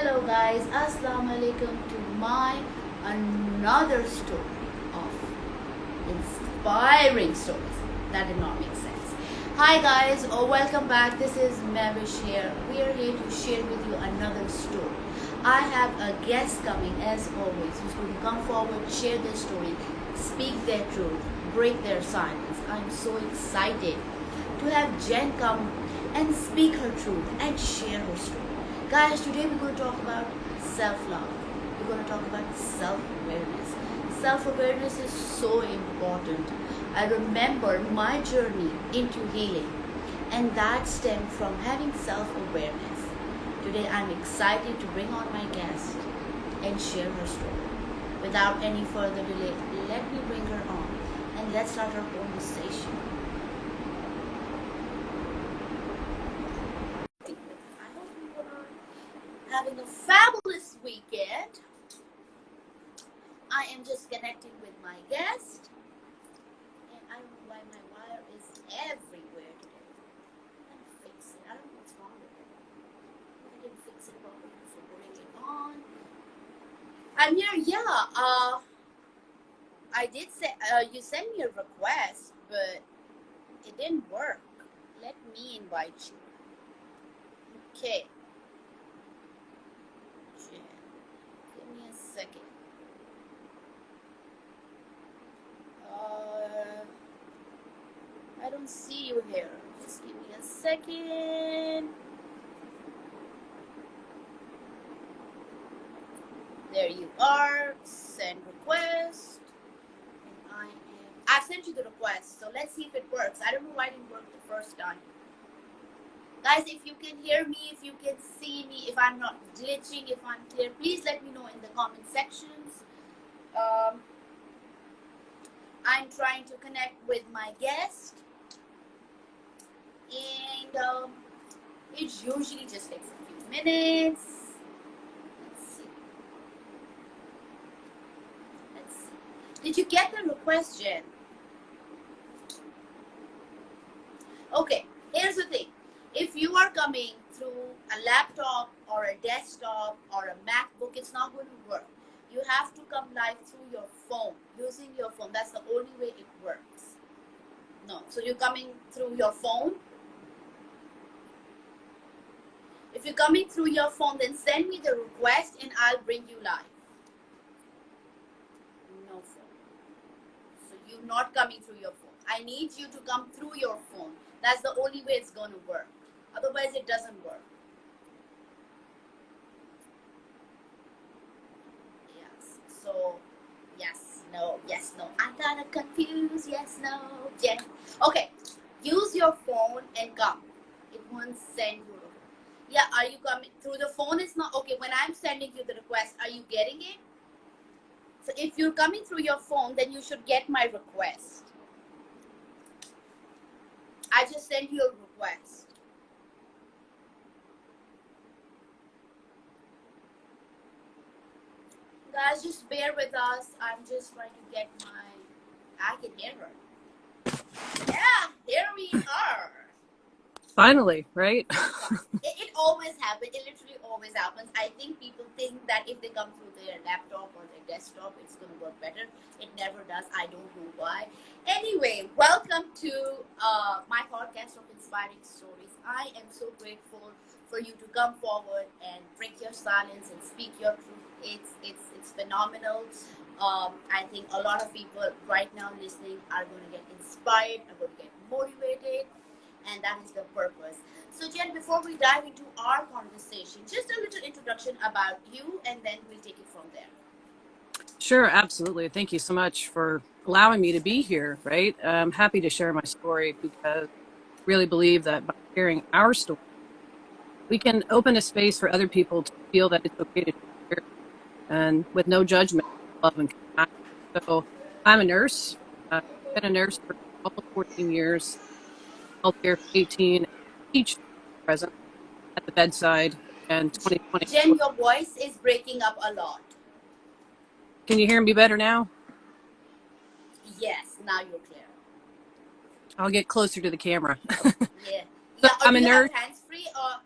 Hello guys, Assalamu alaikum to my another story of inspiring stories. That did not make sense. Hi guys, welcome back. This is Mavish here. We are here to share with you another story. I have a guest coming as always who's going to come forward, share their story, speak their truth, break their silence. I'm so excited to have Jen come and speak her truth and share her story. Guys, today we're going to talk about self-love. We're going to talk about self-awareness. Self-awareness is so important. I remember my journey into healing, and that stemmed from having self-awareness. Today I'm excited to bring on my guest and share her story. Without any further delay, let me bring her on and let's start our conversation. Having a fabulous weekend. I am just connecting with my guest, and I don't know why my wire is everywhere today. I'm gonna fix it. I don't know what's wrong with it. I didn't fix it properly, so bring it on. I'm here. Yeah. I did say you sent me a request, but it didn't work. Let me invite you. Okay. Jen, give me a second. I don't see you here. Just give me a second. There you are. Send request. And I've sent you the request, so let's see if it works. I don't know why it didn't work the first time. Guys, if you can hear me, if you can see me, if I'm not glitching, if I'm clear, please let me know in the comment sections. I'm trying to connect with my guest, and it usually just takes a few minutes. Let's see. Did you get the request, Jen? Okay, here's the thing. If you are coming through a laptop or a desktop or a MacBook, it's not going to work. You have to come live through your phone, using your phone. That's the only way it works. No, so you're coming through your phone. If you're coming through your phone, then send me the request and I'll bring you live. No phone. So you're not coming through your phone. I need you to come through your phone. That's the only way it's going to work. Otherwise, it doesn't work. Yes. So, yes, no, yes, no. I'm kind of confused. Yes, no, yes. Okay. Use your phone and come. It won't send you. Yeah, are you coming through the phone? It's not okay. When I'm sending you the request, are you getting it? So if you're coming through your phone, then you should get my request. I just sent you a request. Guys, just bear with us. I'm just trying to get I can hear her. Yeah, here we are. Finally, right? It always happens. It literally always happens. I think people think that if they come through their laptop or their desktop, it's going to work better. It never does. I don't know why. Anyway, welcome to my podcast of Inspiring Stories. I am so grateful for you to come forward and break your silence and speak your truth. It's phenomenal. I think a lot of people right now listening are going to get inspired, are going to get motivated, and that is the purpose. So Jen, before we dive into our conversation, just a little introduction about you, and then we'll take it from there. Sure, absolutely. Thank you so much for allowing me to be here, right? I'm happy to share my story because I really believe that by sharing our story, we can open a space for other people to feel that it's okay to share and with no judgment, love and compassion. So I'm a nurse. I've been a nurse for almost 14 years, healthcare for 18, teach present at the bedside, and 2020. Jen, your voice is breaking up a lot. Can you hear me better now? Yes, now you're clear. I'll get closer to the camera. Yeah. So Yeah, or I'm do a you nurse. have hands free, or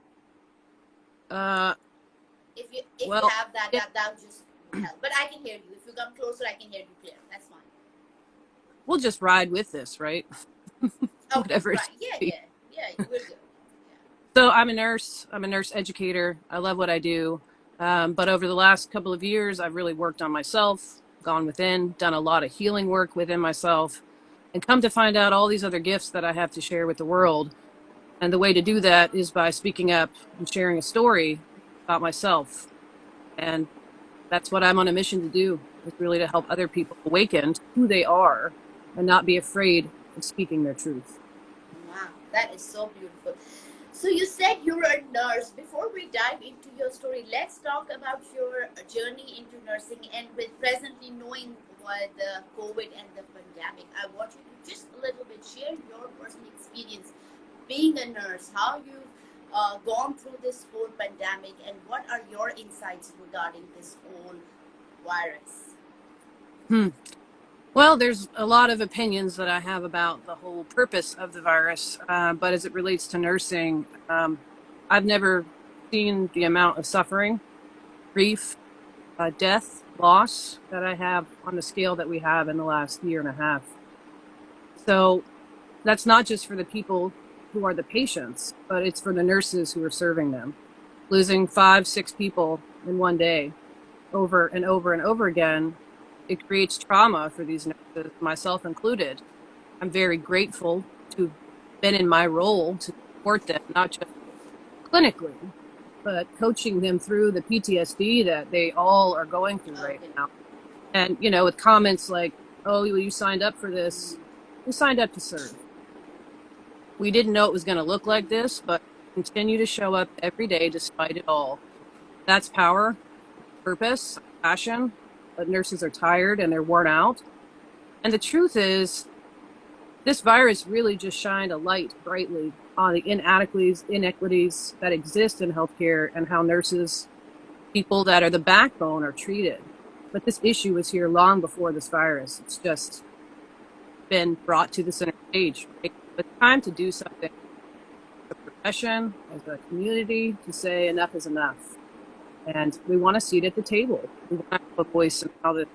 if you Well, have that, yeah, that would just help. But I can hear you. If you come closer, I can hear you clear. That's fine. we'll just ride with this, right? Okay, Whatever it right. Yeah, is. yeah, yeah. We're good. So I'm a nurse. I'm a nurse educator. I love what I do. But over the last couple of years, I've really worked on myself, gone within, done a lot of healing work within myself, and come to find out all these other gifts that I have to share with the world. And the way to do that is by speaking up and sharing a story about myself. And that's what I'm on a mission to do, is really to help other people awaken to who they are and not be afraid of speaking their truth. Wow, that is so beautiful. So you said you're a nurse. Before we dive into your story, let's talk about your journey into nursing and with presently knowing what the COVID and the pandemic. I want you to just a little bit share your personal experience being a nurse, how you've gone through this whole pandemic, and what are your insights regarding this whole virus. Hmm. Well, there's a lot of opinions that I have about the whole purpose of the virus, but as it relates to nursing, I've never seen the amount of suffering, grief, death, loss that I have on the scale that we have in the last year and a half. So that's not just for the people who are the patients, but it's for the nurses who are serving them. Losing 5, 6 people in one day over and over and over again, it creates trauma for these nurses, myself included. I'm very grateful to have been in my role to support them, not just clinically, but coaching them through the PTSD that they all are going through right Okay. now. And, with comments like, oh, you signed up for this. We signed up to serve. We didn't know it was going to look like this, but continue to show up every day despite it all. That's power, purpose, passion. But nurses are tired and they're worn out. And the truth is, this virus really just shined a light brightly on the inequities that exist in healthcare and how nurses, people that are the backbone, are treated. But this issue was here long before this virus. It's just been brought to the center stage, right? It's time to do something as a profession, as a community, to say enough is enough. And we want a seat at the table. We want to have a voice in how this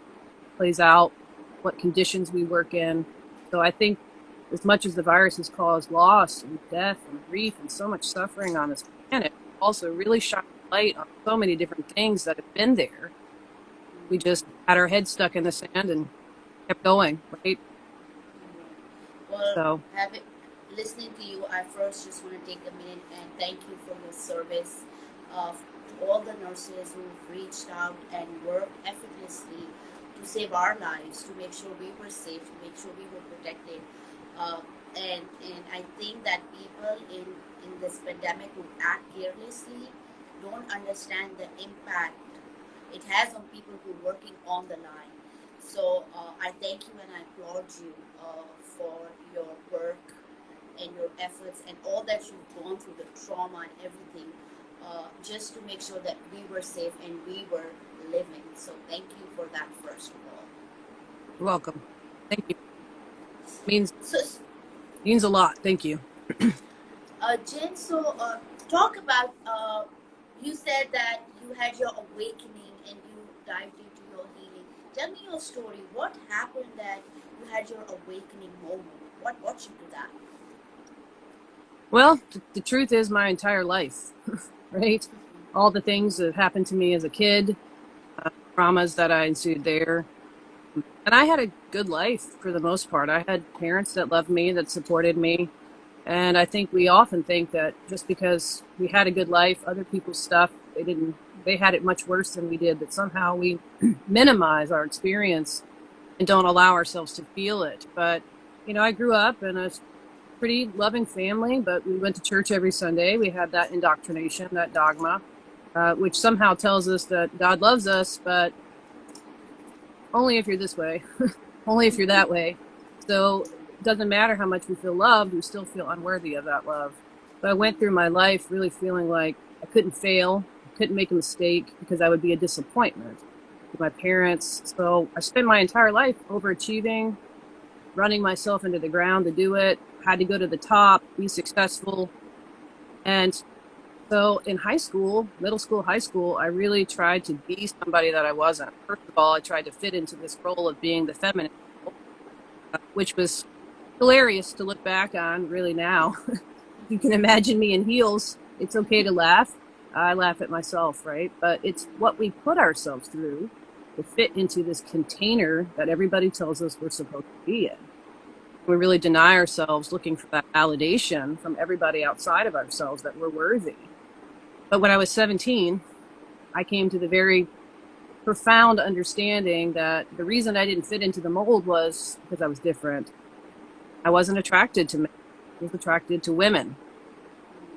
plays out, what conditions we work in. So I think as much as the virus has caused loss and death and grief and so much suffering on this planet, also really shine light on so many different things that have been there. We just had our heads stuck in the sand and kept going, right? Well, So, having listening to you, I first just want to take a minute and thank you for your service to all the nurses who've reached out and worked effortlessly to save our lives, to make sure we were safe, to make sure we were protected. Uh, and I think that people in this pandemic who act carelessly don't understand the impact it has on people who are working on the line. So I thank you and I applaud you for your work and your efforts and all that you've gone through, the trauma and everything, just to make sure that we were safe and we were living. So thank you for that, first of all. you're welcome. Thank you. Means So, means a lot. Thank you. Jen, so talk about, you said that you had your awakening and you dived into your healing. Tell me your story. What happened that you had your awakening moment? What brought you to that? Well, the truth is my entire life, right? All the things that happened to me as a kid, traumas that I ensued there. And I had a good life for the most part. I had parents that loved me, that supported me. And I think we often think that just because we had a good life, other people's stuff, they had it much worse than we did, that somehow we minimize our experience and don't allow ourselves to feel it. But, I grew up in a pretty loving family, but we went to church every Sunday. We had that indoctrination, that dogma, which somehow tells us that God loves us, but only if you're this way, only if you're that way. So it doesn't matter how much we feel loved, we still feel unworthy of that love. So I went through my life really feeling like I couldn't fail, I couldn't make a mistake because I would be a disappointment to my parents. So I spent my entire life overachieving, running myself into the ground to do it, had to go to the top, be successful. And So in high school, middle school, high school, I really tried to be somebody that I wasn't. First of all, I tried to fit into this role of being the feminine, which was hilarious to look back on really now. You can imagine me in heels. It's okay to laugh. I laugh at myself, right? But it's what we put ourselves through to fit into this container that everybody tells us we're supposed to be in. We really deny ourselves looking for that validation from everybody outside of ourselves that we're worthy. But when I was 17, I came to the very profound understanding that the reason I didn't fit into the mold was because I was different. I wasn't attracted to men. I was attracted to women.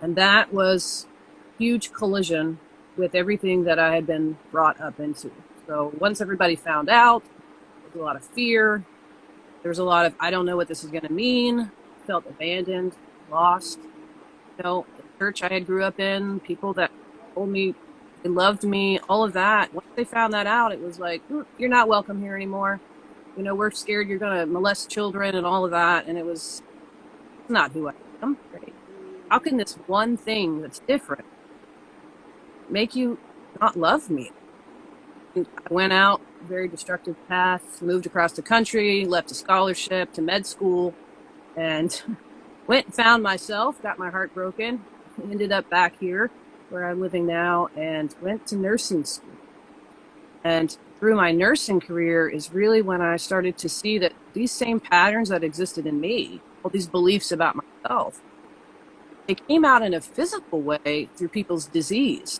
And that was a huge collision with everything that I had been brought up into. So once everybody found out, there was a lot of fear. There was a lot of, I don't know what this is going to mean. Felt abandoned, lost. The church I had grew up in, people that told me they loved me, all of that. Once they found that out, it was like, you're not welcome here anymore. We're scared you're going to molest children and all of that. And it was not who I am, right? How can this one thing that's different make you not love me? And I went out very destructive path, moved across the country, left a scholarship to med school, and went and found myself, got my heart broken, ended up back here where I'm living now, and went to nursing school. And through my nursing career is really when I started to see that these same patterns that existed in me, all these beliefs about myself, they came out in a physical way through people's disease.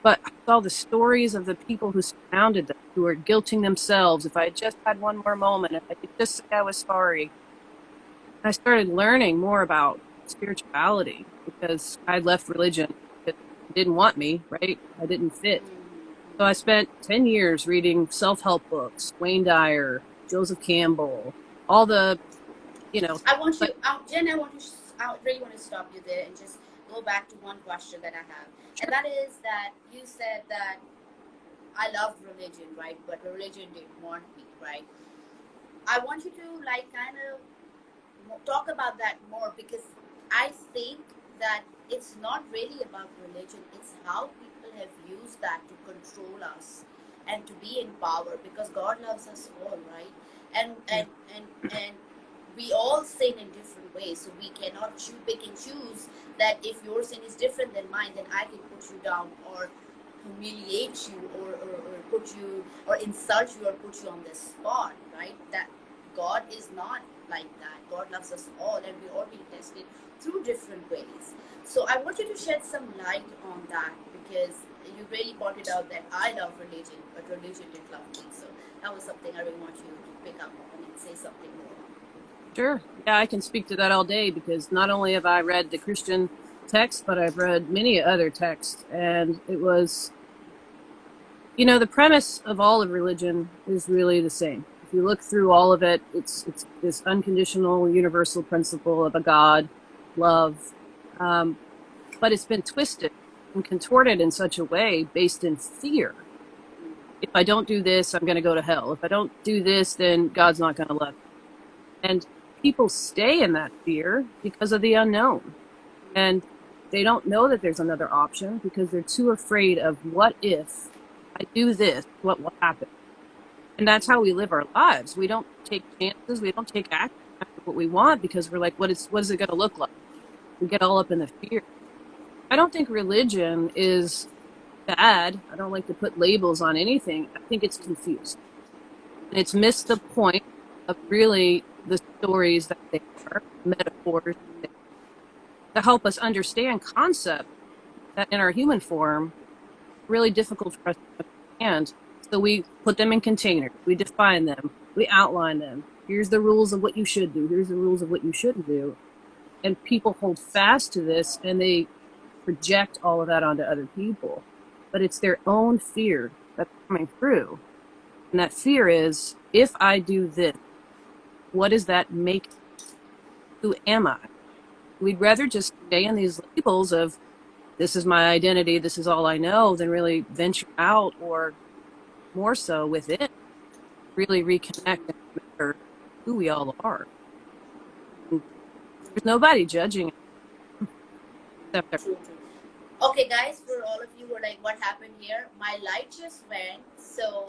But I saw the stories of the people who surrounded them, who were guilting themselves. If I had just had one more moment, if I could just say I was sorry. I started learning more about spirituality because I left religion. It didn't want me, right? I didn't fit. So I spent 10 years reading self-help books, Wayne Dyer, Joseph Campbell, all the, I want you, Jen, I really want to stop you there and just go back to one question that I have. Sure. And that is that you said that I loved religion, right? But religion didn't want me, right? I want you to kind of talk about that more, because I think that it's not really about religion, it's how people have used that to control us and to be in power, because God loves us all, right? And we all sin in different ways, so we cannot pick and choose that if your sin is different than mine, then I can put you down or humiliate you or put you or insult you or put you on the spot, right? That God is not like that. God loves us all, and we're all being tested through different ways. So I want you to shed some light on that, because you really pointed out that I love religion, but religion didn't love me. So that was something I really want you to pick up on and say something more. Sure. Yeah, I can speak to that all day because not only have I read the Christian text, but I've read many other texts. And it was, the premise of all of religion is really the same. If you look through all of it, it's this unconditional, universal principle of a God, love. But it's been twisted and contorted in such a way based in fear. If I don't do this, I'm going to go to hell. If I don't do this, then God's not going to love me. And people stay in that fear because of the unknown. And they don't know that there's another option because they're too afraid of what if I do this, what will happen? And that's how we live our lives. We don't take chances. We don't take action after what we want because we're like, what is it going to look like? We get all up in the fear. I don't think religion is bad. I don't like to put labels on anything. I think it's confused. And it's missed the point of really the stories that they are, metaphors that help us understand concepts that in our human form are really difficult for us to understand. So we put them in containers, we define them, we outline them. Here's the rules of what you should do, here's the rules of what you shouldn't do. And people hold fast to this and they project all of that onto other people. But it's their own fear that's coming through. And that fear is, if I do this, what does that make? Who am I? We'd rather just stay in these labels of this is my identity, this is all I know, than really venture out, or more so within, really reconnect and remember who we all are. And there's nobody judging except Okay, guys, for all of you who are like, what happened here? My light just went, so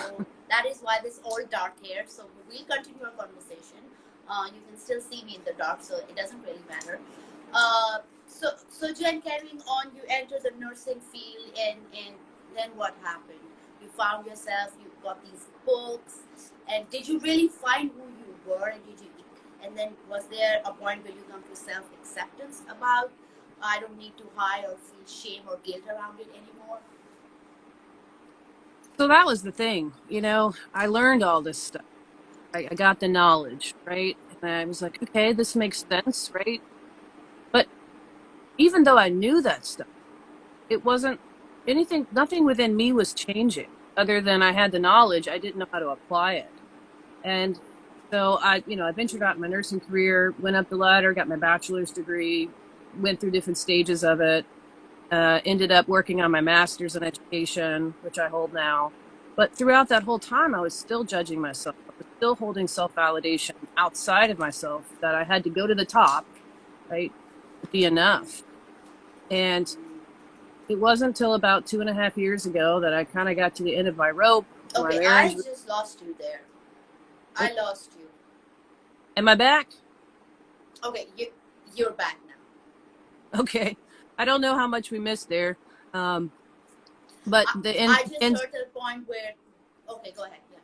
that is why this all dark here. So we'll continue our conversation. You can still see me in the dark, so it doesn't really matter. So Jen, carrying on, you entered the nursing field, and then what happened? You found yourself. You got these books, and did you really find who you were? And did you? And then was there a point where you come to self acceptance about? I don't need to hide or feel shame or guilt around it anymore. So that was the thing, I learned all this stuff. I got the knowledge, right? And I was like, okay, this makes sense, right? But even though I knew that stuff, it wasn't nothing within me was changing other than I had the knowledge. I didn't know how to apply it. And so I ventured out in my nursing career, went up the ladder, got my bachelor's degree, went through different stages of it, ended up working on my master's in education, which I hold now. But throughout that whole time, I was still judging myself. I was still holding self-validation outside of myself that I had to go to the top, right, to be enough. And it wasn't until about 2.5 years ago that I kind of got to the end of my rope. Okay, My I marriage. just lost you there. I lost you. Am I back? Okay, you're back now. Okay. I don't know how much we missed there. But the I just heard the point where. Okay, go ahead. Yeah.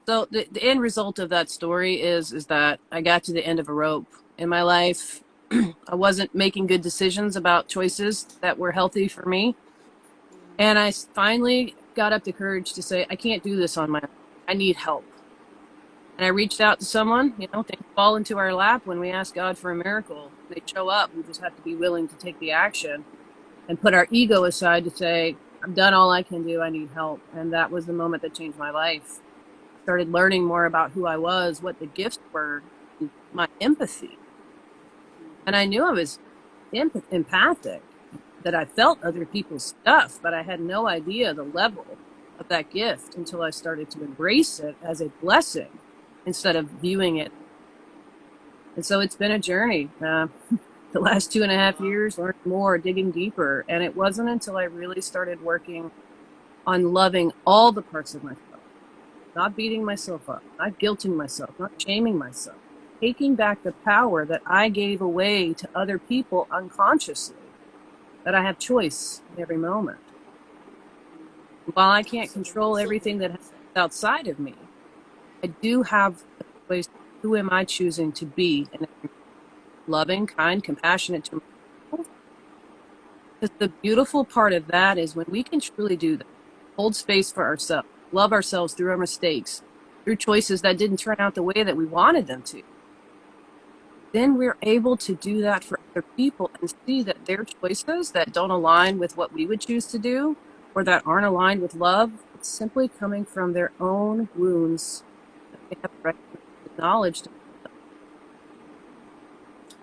So the end result of that story is that I got to the end of a rope in my life. I wasn't making good decisions about choices that were healthy for me. And I finally got up the courage to say, I can't do this on my own. I need help. And I reached out to someone, things fall into our lap when we ask God for a miracle. They show up. We just have to be willing to take the action and put our ego aside to say, I've done all I can do. I need help. And that was the moment that changed my life. I started learning more about who I was, what the gifts were, my empathy. And I knew I was empathic, that I felt other people's stuff, but I had no idea the level of that gift until I started to embrace it as a blessing instead of viewing it. And so it's been a journey. The last 2.5 years, learning more, digging deeper. And it wasn't until I really started working on loving all the parts of myself, not beating myself up, not guilting myself, not shaming myself, taking back the power that I gave away to other people unconsciously, that I have choice in every moment. While I can't control everything that happens outside of me, I do have a choice. Who am I choosing to be? And loving, kind, compassionate to myself. Because the beautiful part of that is when we can truly do that, hold space for ourselves, love ourselves through our mistakes, through choices that didn't turn out the way that we wanted them to, then we're able to do that for other people and see that their choices that don't align with what we would choose to do or that aren't aligned with love, it's simply coming from their own wounds that they have acknowledged.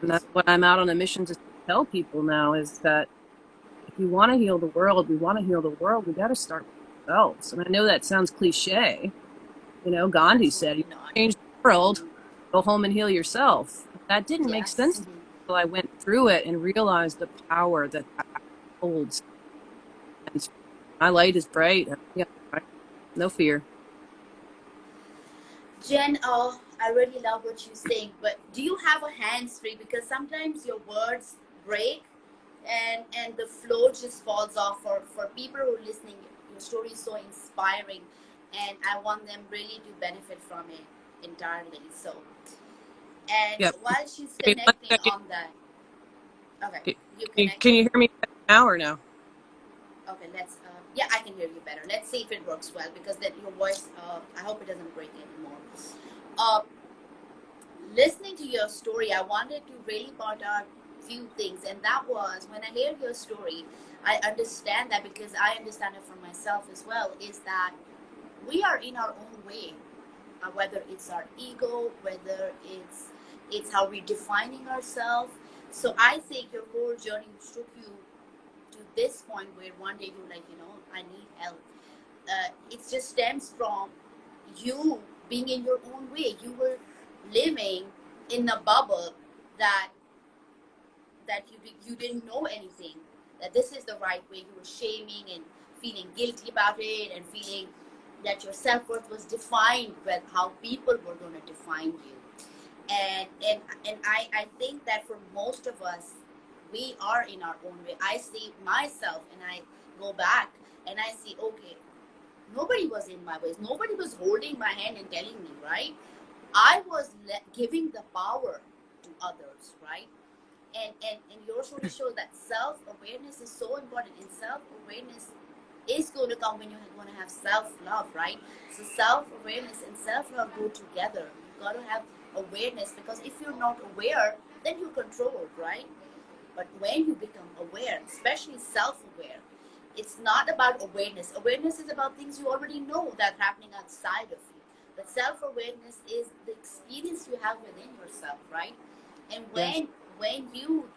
And that's what I'm out on a mission to tell people now is that if you want to heal the world, we got to start with ourselves. And I know that sounds cliche. Gandhi said, you change the world, go home and heal yourself. That didn't make sense until I went through it and realized the power that holds. And my light is bright. Yeah, no fear. Jen, I really love what you're saying, but do you have a hands free? Because sometimes your words break and the flow just falls off. For people who are listening, your story is so inspiring, and I want them really to benefit from it entirely. So, and Yep. while she's connecting on that, okay, Can you hear me now or no? Okay, let's. Yeah, I can hear you better. Let's see if it works well because then your voice. I hope it doesn't break anymore. Uh, Listening to your story, I wanted to really point out a few things, and that was when I hear your story, I understand that because I understand it for myself as well. Is that we are in our own way, whether it's our ego, whether it's how we're defining ourselves. So I think your whole journey took you to this point where one day you're like, I need help. It just stems from you being in your own way. You were living in a bubble that you didn't know anything. that this is the right way. You were shaming and feeling guilty about it, and feeling that your self-worth was defined with how people were going to define you. And I think that for most of us, we are in our own way. I see myself and I go back and I see, okay, nobody was in my ways. Nobody was holding my hand and telling me, right? I was giving the power to others, right? And your story shows that self-awareness is so important. And self-awareness is going to come when you're going to have self-love, right? So self-awareness and self-love go together. You got to have awareness, because if you're not aware, then you're controlled, right? But when you become aware, especially self-aware, it's not about awareness. Awareness is about things you already know that's happening outside of you. But self-awareness is the experience you have within yourself, right? And Yes. when you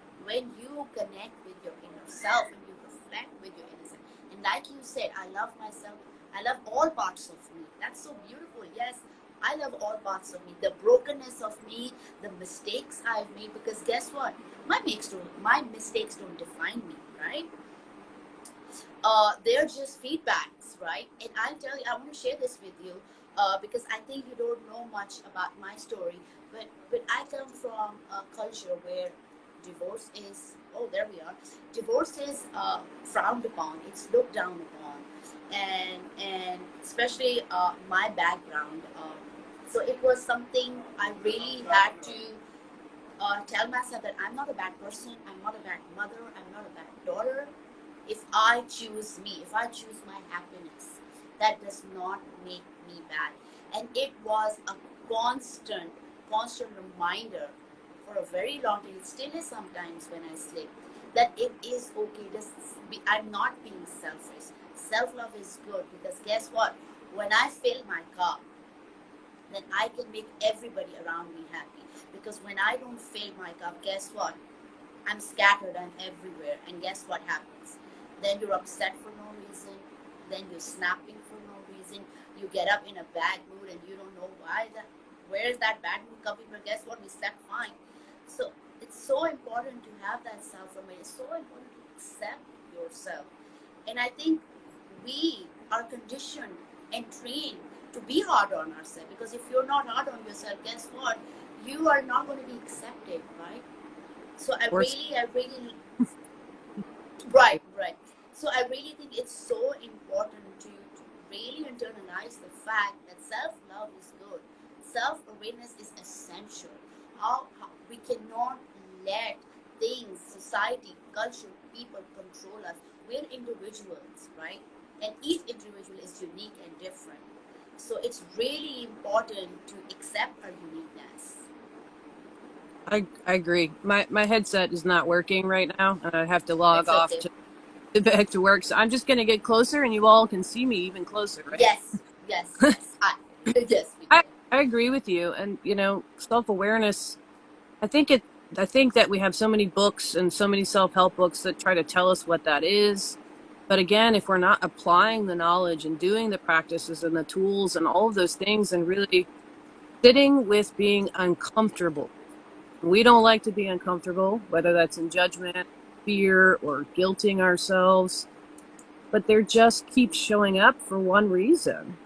connect with your inner self and you reflect with your inner self, and like you said, I love myself. I love all parts of me. That's so beautiful. Yes, I love all parts of me. The brokenness of me, the mistakes I've made. Because guess what? My mistakes don't define me, right? They're just feedbacks, right? And I'll tell you, I want to share this with you, because I think you don't know much about my story. But I come from a culture where divorce is, oh, there we are. Divorce is frowned upon. It's looked down upon, and especially my background. So it was something I really had to tell myself that I'm not a bad person. I'm not a bad mother. I'm not a bad daughter. If I choose me, if I choose my happiness, that does not make me bad. And it was a constant, constant reminder for a very long time. It still is sometimes when I sleep, that it is okay. I'm not being selfish. Self love is good, because guess what? When I fill my cup, then I can make everybody around me happy. Because when I don't fill my cup, guess what? I'm scattered, I'm everywhere. And guess what happens? Then you're upset for no reason. Then you're snapping for no reason. You get up in a bad mood and you don't know why. Where is that bad mood coming from? Guess what? We slept fine. So it's so important to have that self-awareness. It's so important to accept yourself. And I think we are conditioned and trained to be hard on ourselves. Because if you're not hard on yourself, guess what? You are not going to be accepted, right? So Of course. I really, right, right. So I really think it's so important to really internalize the fact that self-love is good. Self-awareness is essential. How we cannot let things, society, culture, people control us. We're individuals, right? And each individual is unique and different. So it's really important to accept our uniqueness. I agree. My headset is not working right now, and I have to log It's off okay. to back to work. So I'm just gonna get closer, and you all can see me even closer, right? Yes, yes, yes. Yes, we I can. I agree with you, and self-awareness. I think it. I think that we have so many books and so many self-help books that try to tell us what that is. But again, if we're not applying the knowledge and doing the practices and the tools and all of those things, and really sitting with being uncomfortable. We don't like to be uncomfortable, whether that's in judgment, fear, or guilting ourselves, but they're just keep showing up for one reason.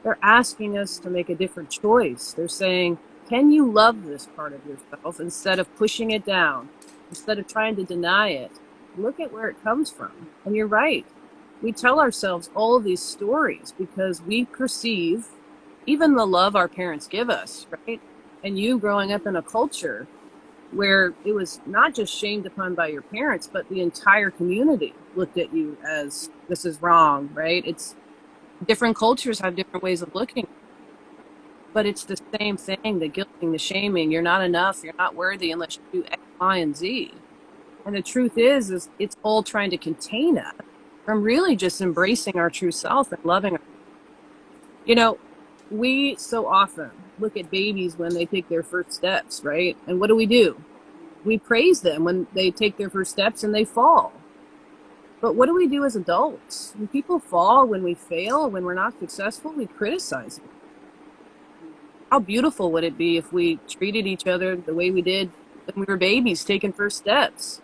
They're asking us to make a different choice. They're saying, can you love this part of yourself instead of pushing it down, instead of trying to deny it? Look at where it comes from. And you're right. We tell ourselves all of these stories because we perceive even the love our parents give us, right? And you growing up in a culture where it was not just shamed upon by your parents, but the entire community looked at you as this is wrong, right? It's different cultures have different ways of looking, but it's the same thing, the guilting, the shaming. You're not enough. You're not worthy unless you do X, Y, and Z. And the truth is it's all trying to contain us from really just embracing our true self and loving. You know, we so often look at babies when they take their first steps, right? And what do? We praise them when they take their first steps and they fall. But what do we do as adults? When people fall, when we fail, when we're not successful, we criticize them. How beautiful would it be if we treated each other the way we did when we were babies taking first steps?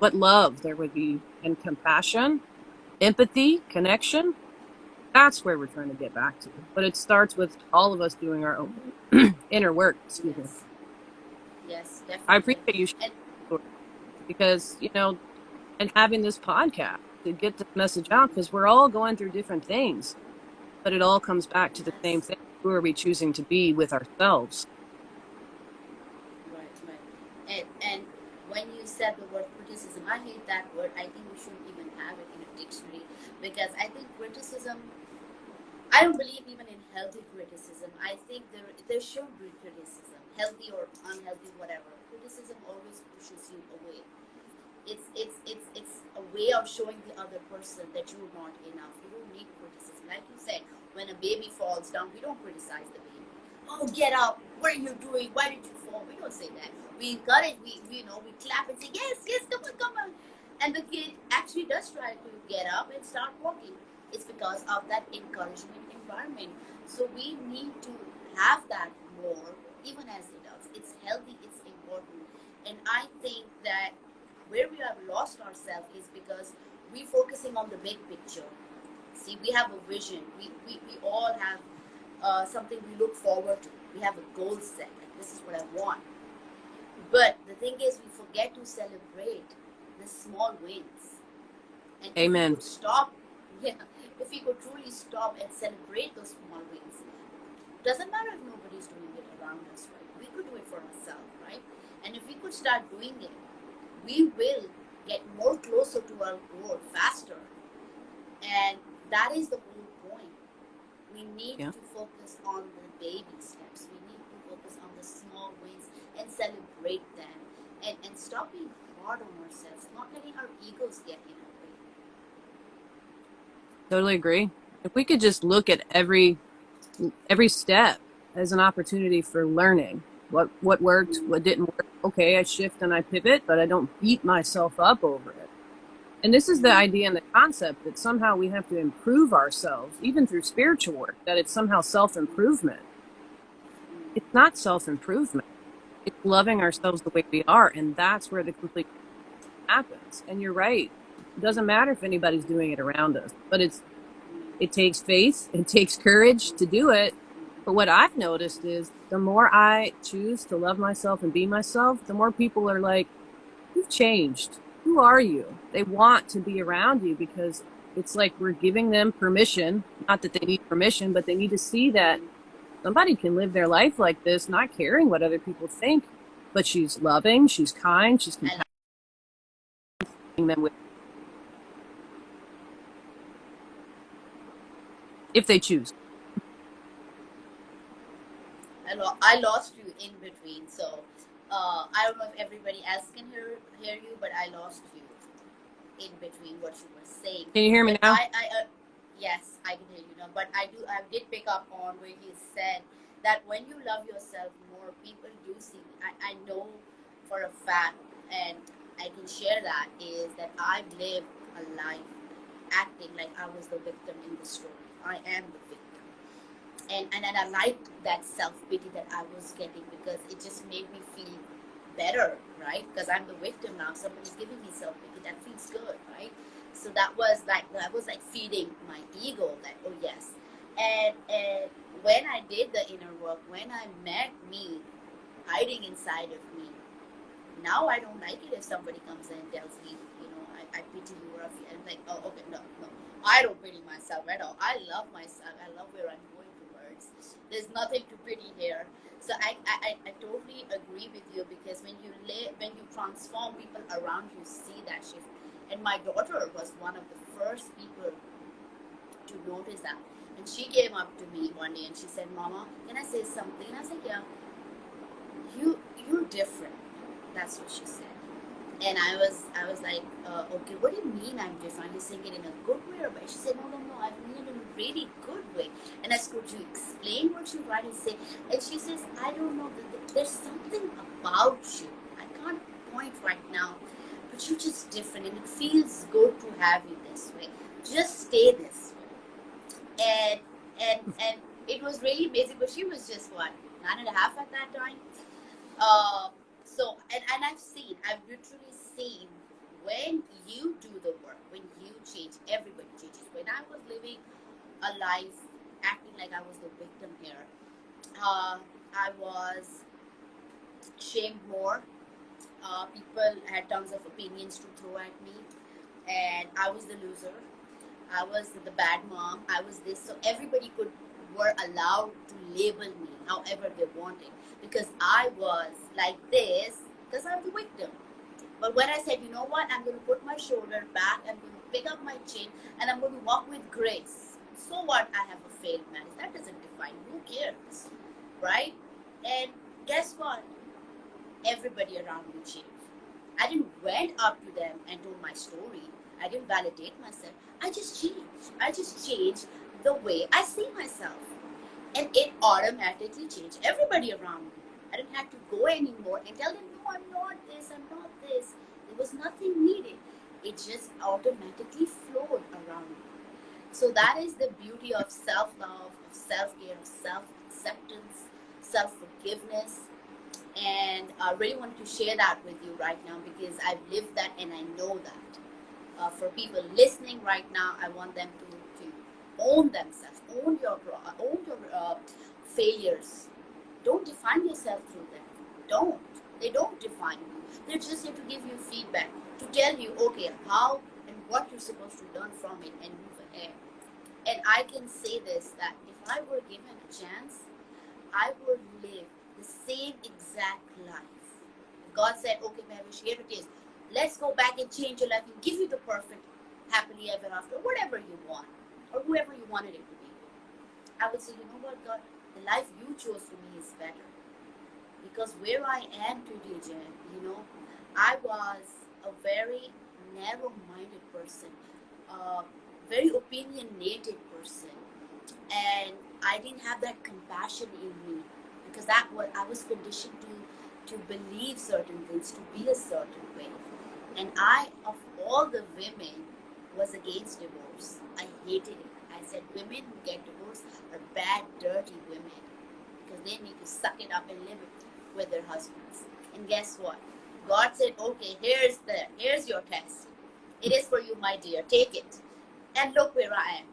what love there would be, and compassion, empathy, connection. That's where we're trying to get back to. But it starts with all of us doing our own inner work. Excuse me. Yes, yes, I definitely. appreciate you And sharing because, and having this podcast to get this message out, because we're all going through different things, but it all comes back to the same yes, thing. Who are we choosing to be with ourselves? right, right. And when you said the word criticism, I hate that word. I think we shouldn't even have it in a dictionary, because I think criticism, I don't believe even in healthy criticism. I think there should be criticism, healthy or unhealthy, whatever. Criticism always pushes you away. It's a way of showing the other person that you're not enough. You don't need criticism. Like you said, when a baby falls down, we don't criticize the baby. Oh, get up! What are you doing? Why did you fall? We don't say that. We encourage. We clap and say yes, yes, come on, come on. And the kid actually does try to get up and start walking. It's because of that encouragement environment. So we need to have that more, even as adults. It's healthy. It's important. And I think that where we have lost ourselves is because we're focusing on the big picture. See, we have a vision. We all have something we look forward to. We have a goal set. Like, this is what I want. But the thing is, we forget to celebrate the small wins. And if we Amen. could stop, yeah, if we could truly stop and celebrate those small wins, doesn't matter if nobody's doing it around us, right? We could do it for ourselves, right? And if we could start doing it, we will get more closer to our goal faster. And that is the whole point. We need Yeah. to focus on the baby steps. We need to focus on the small wins and celebrate them. And stop being hard on ourselves, not letting our egos get in our way. Totally agree. If we could just look at every step as an opportunity for learning what worked, what didn't work. Okay, I shift and I pivot, but I don't beat myself up over it. And this is the idea and the concept that somehow we have to improve ourselves, even through spiritual work, that it's somehow self-improvement. It's not self-improvement. It's loving ourselves the way we are. And that's where the complete happens. And you're right. It doesn't matter if anybody's doing it around us, but it takes faith, it takes courage to do it. But what I've noticed is the more I choose to love myself and be myself, the more people are like, you've changed. Who are you? They want to be around you because it's like we're giving them permission. Not that they need permission, but they need to see that somebody can live their life like this, not caring what other people think, but she's loving, she's kind, she's I compassionate them with if they choose. I lost you in between, so I don't know if everybody else can hear you, but I lost you in between what you were saying. Can you hear me But now? yes, I can hear you now. But I did pick up on where he said that when you love yourself more, people do see. I know for a fact, and I can share that is that I've lived a life acting like I was the victim in the story. I am the victim. And I liked that self pity that I was getting, because it just made me feel better, right? Because I'm the victim now. Somebody's giving me self pity. That feels good, right? So that was like feeding my ego. That, oh yes. And when I did the inner work, when I met me hiding inside of me, now I don't like it if somebody comes in and tells me, I pity you, or I'm like, oh, okay, no, no. I don't pity myself at all. I love myself. I love where I'm going towards. There's nothing to pity here. So I totally agree with you, because when you transform, people around you see that shift. And my daughter was one of the first people to notice that. And she came up to me one day and she said, Mama, can I say something? And I said, yeah, you're different. That's what she said. And I was like, okay, what do you mean I'm different? You're saying it in a good way or bad? She said, no, no, no, I mean it in a really good way. And I said, could you explain what you trying to say? And she says, I don't know, there's something about you. I can't point right now, but you're just different, and it feels good to have you this way. Just stay this way. And it was really amazing. But she was just what, 9.5 at that time. Uh, so and I've literally seen when you do the work, when you change, everybody changes. When I was living a life acting like I was the victim here, I was shamed more. People had tons of opinions to throw at me, and I was the loser. I was the bad mom. I was this. So everybody were allowed to label me however they wanted because I was like this because I'm the victim. But when I said, you know what, I'm going to put my shoulder back, I'm going to pick up my chin, and I'm going to walk with grace. So what? I have a failed marriage. That doesn't define. Who cares, right? And guess what? Everybody around me changed. I didn't went up to them and told my story. I didn't validate myself. I just changed. I just changed the way I see myself. And it automatically changed everybody around me. I didn't have to go anymore and tell them, no, I'm not this, I'm not this. There was nothing needed. It just automatically flowed around me. So that is the beauty of self-love, of self-care, of self-acceptance, self-forgiveness. And I really wanted to share that with you right now because I've lived that and I know that. For people listening right now, I want them to own themselves, own your failures. Don't define yourself through them. Don't. They don't define you. They're just here to give you feedback, to tell you, okay, how and what you're supposed to learn from it and move ahead. And I can say this, that if I were given a chance, I would live the same exact life. God said, okay, Mahesh, here it is. Let's go back and change your life and give you the perfect happily ever after, whatever you want, or whoever you wanted it to be. I would say, you know what, God, the life you chose for me is better. Because where I am today, Jen, I was a very narrow-minded person, a very opinionated person, and I didn't have that compassion in me because I was conditioned to believe certain things, to be a certain way. And I, of all the women, was against divorce. I hated it. I said women who get divorced are bad, dirty women because they need to suck it up and live it with their husbands. And guess what? God said, okay, here's your test. It is for you, my dear. Take it. And look where I am.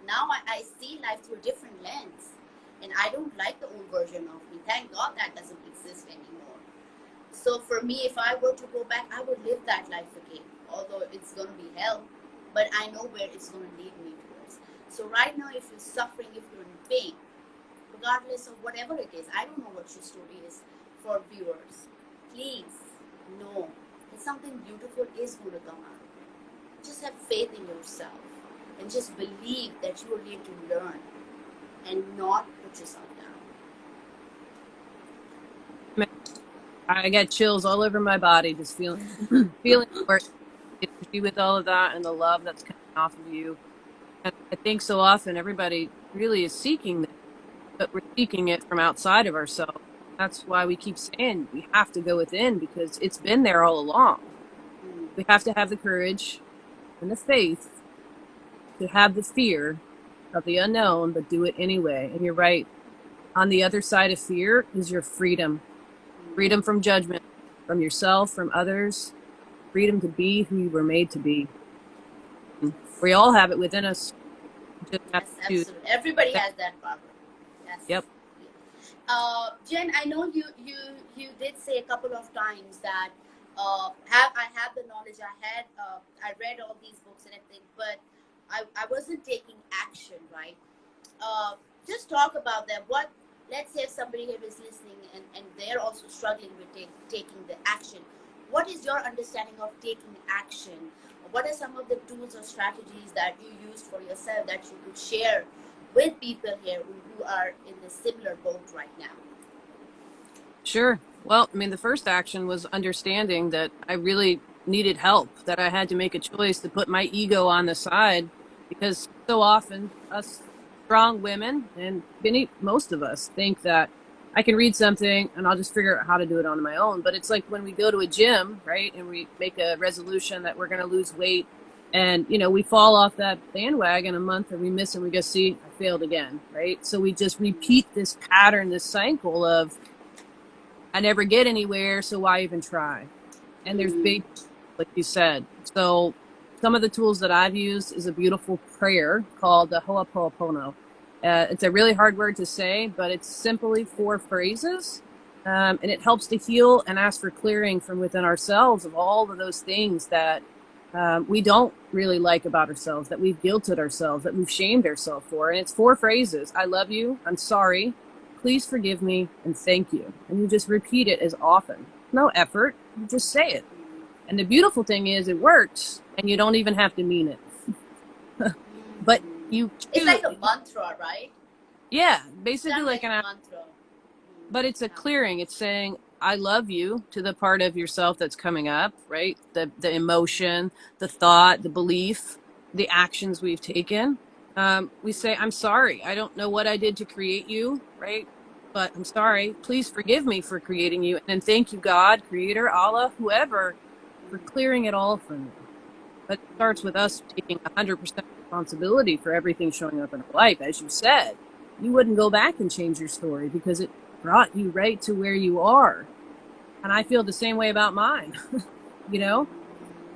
Now I see life through a different lens. And I don't like the old version of me. Thank God that doesn't exist anymore. So for me, if I were to go back, I would live that life again. Although it's going to be hell. But I know where it's going to lead me towards. So right now, if you're suffering, if you're in pain, regardless of whatever it is, I don't know what your story is for viewers. Please know that something beautiful is going to come out of it. Just have faith in yourself and just believe that you are here to learn and not put yourself down. I get chills all over my body just feeling your energy with all of that and the love that's coming off of you. And I think so often everybody really is seeking this, but we're seeking it from outside of ourselves. That's why we keep saying we have to go within because it's been there all along. We have to have the courage and the faith to have the fear of the unknown, but do it anyway. And you're right. On the other side of fear is your freedom. Freedom from judgment, from yourself, from others. Freedom to be who you were made to be. We all have it within us. Just have Yes, to absolutely. Everybody has that power. Yes. Yep. Jen, I know you did say a couple of times that I have the knowledge. I read all these books and everything, but I wasn't taking action, right? Just talk about that. Let's say if somebody here is listening and they're also struggling with taking the action. What is your understanding of taking action? What are some of the tools or strategies that you used for yourself that you could share with people here who are in the similar boat right now? Sure. Well, I mean, the first action was understanding that I really needed help, that I had to make a choice to put my ego on the side because so often us strong women and most of us think that I can read something and I'll just figure out how to do it on my own. But it's like when we go to a gym, right, and we make a resolution that we're going to lose weight and, we fall off that bandwagon a month and we miss and we go, see, I failed again, right? So we just repeat this pattern, this cycle of, I never get anywhere, so why even try? And there's big like you said. So some of the tools that I've used is a beautiful prayer called the Ho'oponopono. It's a really hard word to say, but it's simply 4 phrases. And it helps to heal and ask for clearing from within ourselves of all of those things that we don't really like about ourselves, that we've guilted ourselves, that we've shamed ourselves for. And it's 4 phrases. I love you. I'm sorry. Please forgive me. And thank you. And you just repeat it as often. No effort. You just say it. And the beautiful thing is it works and you don't even have to mean it. But you It's choose. like a mantra, right? Yeah, It's basically done like like an, a mantra. but it's a Yeah. clearing. It's saying, I love you to the part of yourself that's coming up, right? The emotion, the thought, the belief, the actions we've taken. We say, I'm sorry. I don't know what I did to create you, right? But I'm sorry. Please forgive me for creating you. And then thank you, God, creator, Allah, whoever, for clearing it all for me. But it starts with us taking 100% responsibility for everything showing up in our life. As you said, you wouldn't go back and change your story because it brought you right to where you are. And I feel the same way about mine, you know?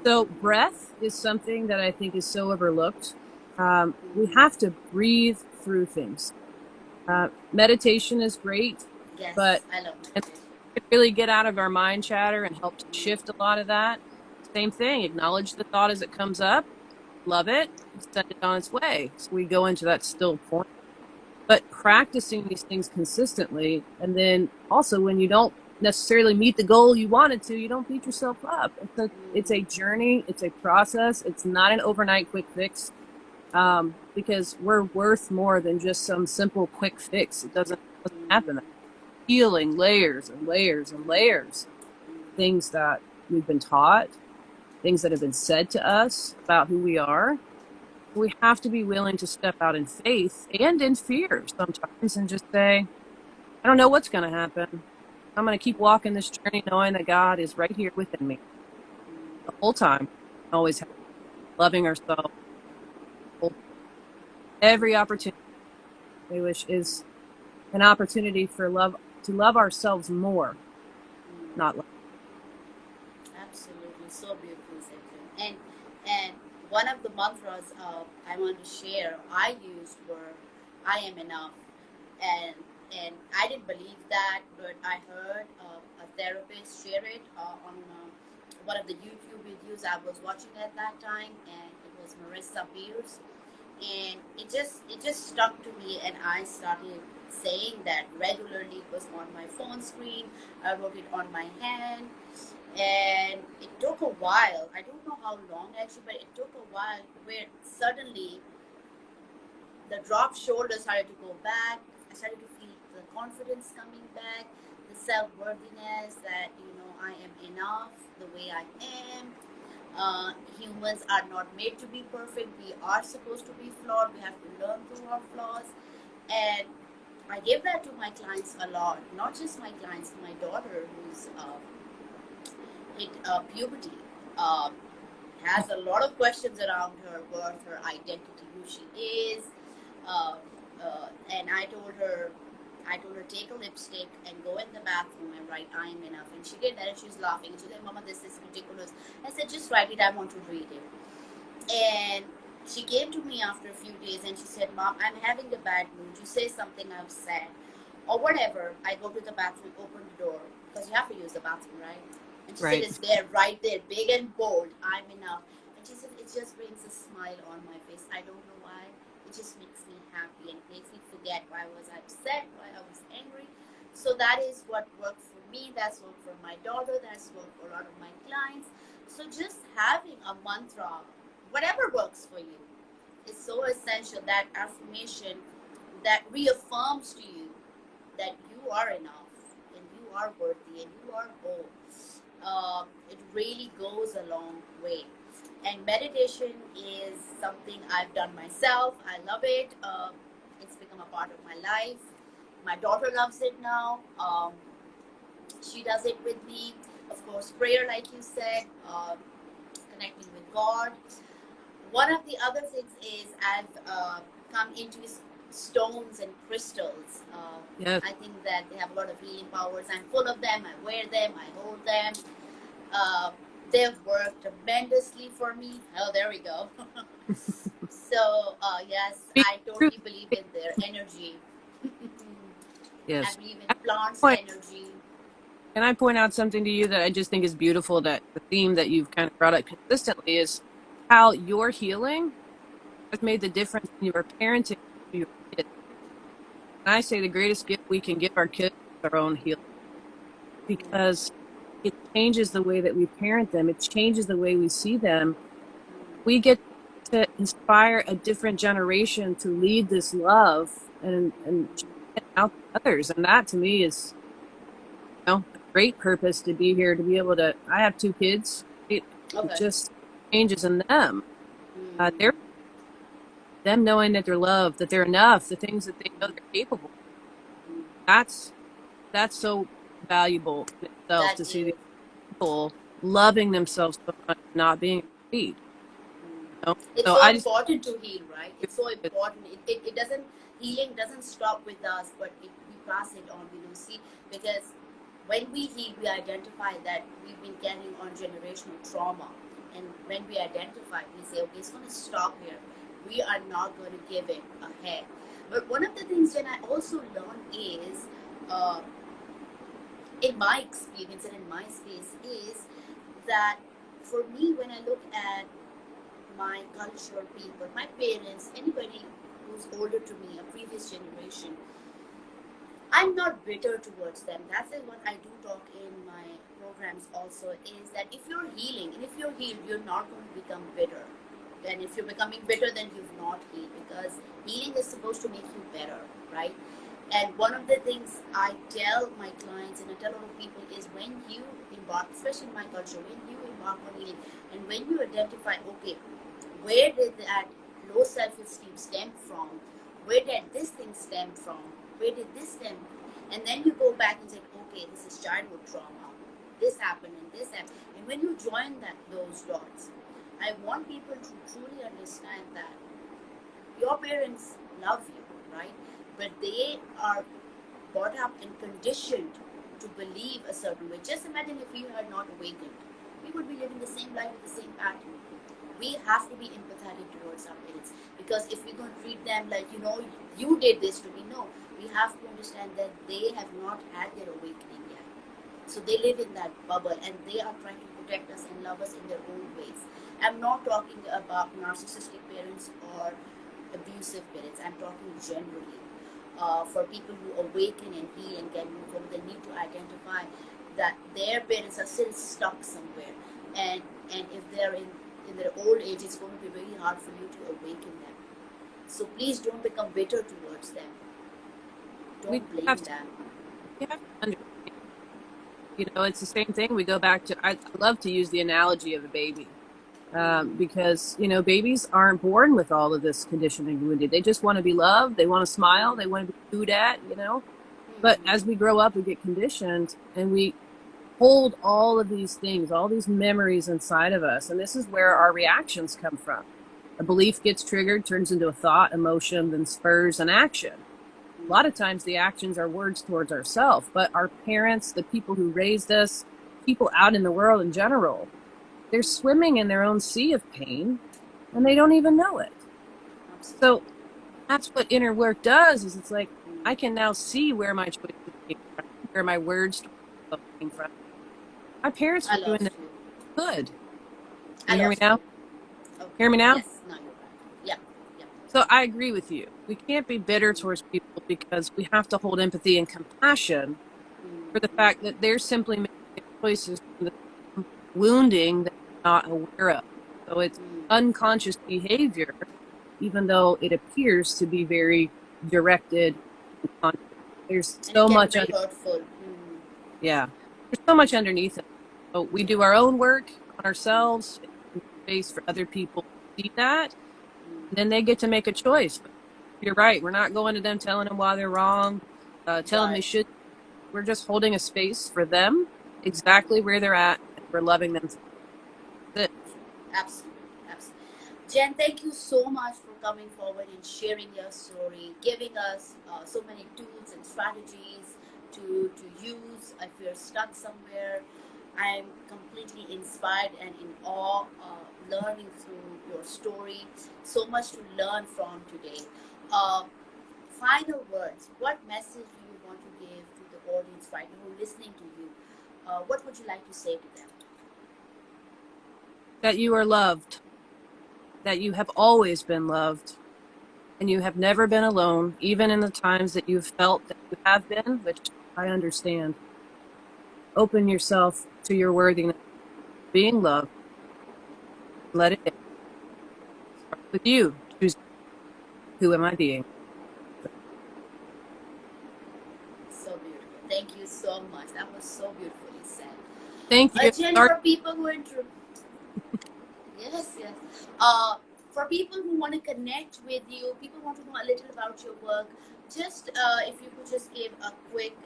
So breath is something that I think is so overlooked. We have to breathe through things. Meditation is great, Yes, but I love and meditation. really get out of our mind chatter and help to shift a lot of that. Same thing, acknowledge the thought as it comes up, love it, send it on its way. So we go into that still point. But practicing these things consistently, and then also when you don't necessarily meet the goal you wanted to, you don't beat yourself up. It's a journey, it's a process. It's not an overnight quick fix, because we're worth more than just some simple quick fix. It doesn't happen. Healing layers and layers and layers, things that we've been taught, things that have been said to us about who we are. We have to be willing to step out in faith and in fear sometimes and just say, I don't know what's going to happen. I'm going to keep walking this journey knowing that God is right here within me the whole time, always loving ourselves. Every opportunity, which is an opportunity for love, to love ourselves more, not love. Absolutely, so beautifully said. And one of the mantras I want to share I used were "I am enough," and and I didn't believe that, but I heard a therapist share it on one of the YouTube videos I was watching at that time, and it was Marissa Beers, and it just stuck to me, and I started saying that regularly. It was on my phone screen. I wrote it on my hand, and it took a while. I don't know how long actually, but it took a while where suddenly the dropped shoulders started to go back. I started to feel the confidence coming back, the self worthiness that I am enough the way I am. Humans are not made to be perfect. We are supposed to be flawed. We have to learn through our flaws. And I give that to my clients a lot. Not just my clients, my daughter who's hit puberty. Um, has a lot of questions around her worth, her identity, who she is. Uh, and I told her, take a lipstick and go in the bathroom and write "I am enough." And she did that, and she was laughing. And she said, "Mama, this is ridiculous." I said, "Just write it. I want to read it." And she came to me after a few days and she said, "Mom, I'm having a bad mood. You say something I've said, or whatever." I go to the bathroom, open the door, because you have to use the bathroom, right? And she said, Right. "It's there, right there, big and bold. I'm enough." And she said, "It just brings a smile on my face. I don't know why. It just makes me happy and makes me forget why I was upset, why I was angry." So that is what worked for me. That's worked for my daughter. That's worked for a lot of my clients. So just having a mantra, whatever works for you, is so essential. That affirmation that reaffirms to you that you are enough and you are worthy and you are whole. It really goes a long way. And meditation is something I've done myself. I love it. It's become a part of my life. My daughter loves it now. She does it with me. Of course, prayer, like you said, connecting with God. One of the other things is I've come into stones and crystals. Yes. I think that they have a lot of healing powers. I'm full of them. I wear them. I hold them. Uh, They've worked tremendously for me. Oh, there we go. So, yes, Be I true. totally believe in their energy. I Yes. believe in At this plants' point, energy. can I point out something to you that I just think is beautiful, that the theme that you've kind of brought up consistently is how your healing has made the difference in your parenting to your kids. And I say the greatest gift we can give our kids is our own healing, because it changes the way that we parent them. It changes the way we see them. We get to inspire a different generation to lead this love and share it out to others. And that to me is, a great purpose to be here, to be able to. I have two kids. It Okay. just changes in them. They're Mm, them knowing that they're loved, that they're enough, the things that they know they're capable. That's that's so valuable in itself, that to see is. the people loving themselves so much, not being afraid. It's So so I just important to heal, right? It's so important. It doesn't, healing doesn't stop with us, but we pass it on, see, because when we heal, we identify that we've been carrying on generational trauma. And when we identify, we say, okay, it's going to stop here. We are not going to give it a head. But one of the things that I also learned is, uh, in my experience and in my space, is that for me, when I look at my culture, people, my parents, anybody who's older to me, a previous generation, I'm not bitter towards them. That's what I do talk in my programs also, is that if you're healing and if you're healed, you're not going to become bitter. And if you're becoming bitter, then you've not healed, because healing is supposed to make you better, right? And one of the things I tell my clients and I tell a lot of people is, when you embark, especially in my culture, when you embark on healing and when you identify, okay, where did that low self-esteem stem from, where did this thing stem from, where did this stem, and then you go back and say, okay, this is childhood trauma, this happened and this happened, and when you join those dots, I want people to truly understand that your parents love you, right? But they are brought up and conditioned to believe a certain way. Just imagine if we had not awakened, we would be living the same life with the same pattern. We have to be empathetic towards our parents, because if we're going to treat them like, you did this to me, no, we have to understand that they have not had their awakening yet. So they live in that bubble and they are trying to protect us and love us in their own ways. I'm not talking about narcissistic parents or abusive parents. I'm talking generally. For people who awaken and heal and can move forward, they need to identify that their parents are still stuck somewhere. And if they're in their old age, it's going to be very hard for you to awaken them. So please don't become bitter towards them. we Don't blame have to them. we have to understand. It's the same thing. We go back to. I love to use the analogy of a baby, because babies aren't born with all of this conditioning wounded. They just want to be loved. They want to smile. They want to be chewed at. But as we grow up, we get conditioned, and we hold all of these things, all these memories inside of us. And this is where our reactions come from. A belief gets triggered, turns into a thought, emotion, then spurs an action. A lot of times the actions are words towards ourselves, but our parents, the people who raised us, people out in the world in general, they're swimming in their own sea of pain and they don't even know it. So that's what inner work does, is it's like, I can now see where my choices came from, where my words came from. My parents I were doing lost this you. good. I Can you hear me lost now? you. Okay. Hear me now? Yes. Now you're back. Yeah. Yeah. So I agree with you. We can't be bitter towards people, because we have to hold empathy and compassion for the fact that they're simply making choices from the wounding that they're not aware of. So it's unconscious behavior, even though it appears to be very directed and conscious. There's And it so can be much very under, hurtful. yeah, there's so much underneath it. So we do our own work on ourselves, and space for other people to see that, and then they get to make a choice. But you're right. We're not going to them telling them why they're wrong, telling them they Right. should. We're just holding a space for them exactly where they're at, and we're loving them. That's it. Absolutely. Absolutely. Jen, thank you so much for coming forward and sharing your story, giving us so many tools and strategies to use if you're stuck somewhere. I'm completely inspired and in awe, learning through your story. So much to learn from today. Uh, Final words. What message do you want to give to the audience right now who are listening to you? What would you like to say to them? That you are loved, that you have always been loved, and you have never been alone, even in the times that you've felt that you have been, which I understand. Open yourself to your worthiness, being loved, let it in. Start with you. Choose who am I being. So beautiful. Thank you so much. That was so beautifully said. Thank you. Jen, Sorry. for people who are yes, yes. For people who want to connect with you, people want to know a little about your work. Just if you could just give a quick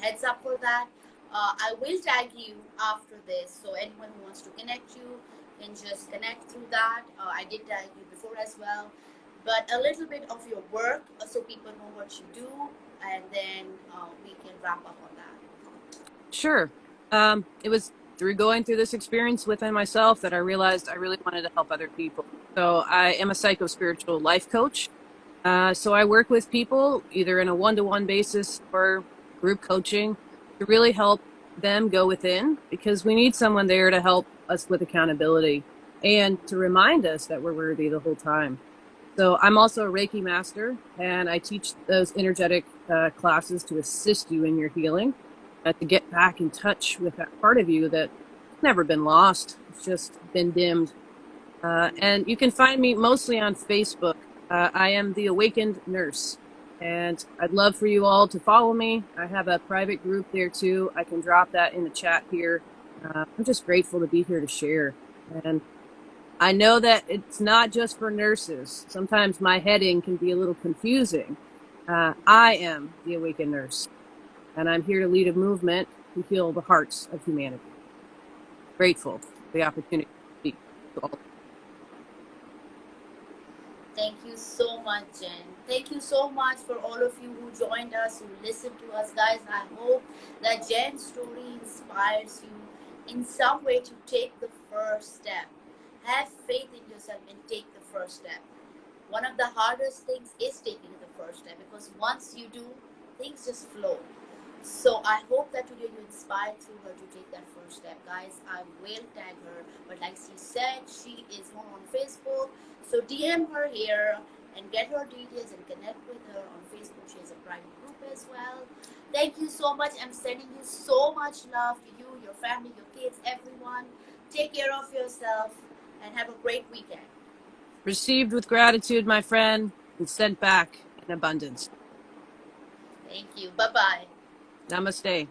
heads up for that. I will tag you after this, so anyone who wants to connect you can just connect through that. I did tag you before as well, but a little bit of your work so people know what you do, and then we can wrap up on that. Sure. It was through going through this experience within myself that I realized I really wanted to help other people. So I am a psycho-spiritual life coach. So I work with people either in a one-to-one basis or group coaching to really help them go within, because we need someone there to help us with accountability and to remind us that we're worthy the whole time. So I'm also a Reiki master, and I teach those energetic classes to assist you in your healing, to get back in touch with that part of you that's never been lost. It's just been dimmed. And you can find me mostly on Facebook. I am the Awakened Nurse, and I'd love for you all to follow me. I have a private group there too. I can drop that in the chat here. I'm just grateful to be here to share. And I know that it's not just for nurses. Sometimes my heading can be a little confusing. I am the Awakened Nurse, and I'm here to lead a movement to heal the hearts of humanity. Grateful for the opportunity to speak to all. Thank you so much, Jen. Thank you so much for all of you who joined us, who listened to us, guys. I hope that Jen's story inspires you in some way to take the first step. Have faith in yourself and take the first step. One of the hardest things is taking the first step, because once you do, things just flow. So I hope that today you inspired through her to take that first step. Guys, I will tag her, but like she said, she is more on Facebook. So DM her here and get her details and connect with her on Facebook. She has a private group as well. Thank you so much. I'm sending you so much love to you, your family, your kids, everyone. Take care of yourself and have a great weekend. Received with gratitude, my friend, and sent back in abundance. Thank you. Bye bye. Namaste.